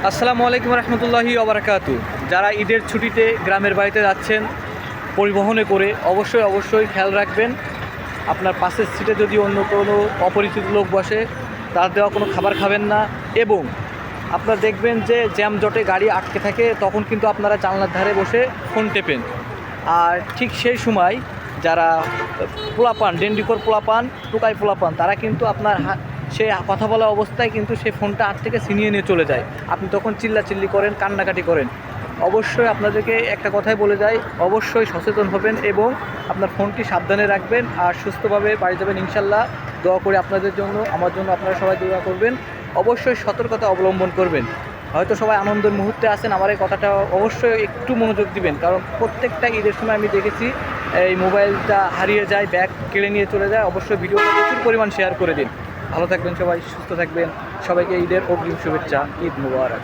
আসসালামু আলাইকুম রহমতুল্লাহি ওবরাকাতু। যারা ঈদের ছুটিতে গ্রামের বাড়িতে যাচ্ছেন পরিবহনে করে অবশ্যই খেয়াল রাখবেন আপনার পাশের সিটে যদি অন্য কোনো অপরিচিত লোক বসে তার দেওয়া কোনো খাবার খাবেন না। এবং আপনারা দেখবেন যে জ্যামজটে গাড়ি আটকে থাকে, তখন কিন্তু আপনারা জানলার ধারে বসে ফোন টেপেন। আর ঠিক সেই সময় যারা পোলাপান, ডেন্ডিকর পোলাপান, টোকাই পোলাপান, তারা কিন্তু আপনার সে কথা বলা অবস্থায় কিন্তু সে ফোনটা হাত থেকে ছিনিয়ে নিয়ে চলে যায়। আপনি তখন চিল্লাচিল্লি করেন, কান্নাকাটি করেন। অবশ্যই আপনাদেরকে একটা কথাই বলে যাই, অবশ্যই সচেতন হবেন এবং আপনার ফোনটি সাবধানে রাখবেন আর সুস্থভাবে বাড়ি যাবেন ইনশাল্লাহ। দোয়া করে আপনাদের জন্য, আমার জন্য আপনারা সবাই দোয়া করবেন। অবশ্যই সতর্কতা অবলম্বন করবেন। হয়তো সবাই আনন্দের মুহূর্তে আছেন, আমার এই কথাটা অবশ্যই একটু মনোযোগ দিবেন, কারণ প্রত্যেকটা ঈদের সময় আমি দেখেছি এই মোবাইলটা হারিয়ে যায়, ব্যাগ কেড়ে নিয়ে চলে যায়। অবশ্যই ভিডিওটা প্রচুর পরিমাণ শেয়ার করে দিন। ভালো থাকবেন সবাই, সুস্থ থাকবেন। সবাইকে ঈদের অগ্রিম শুভেচ্ছা। ঈদ মুবারক।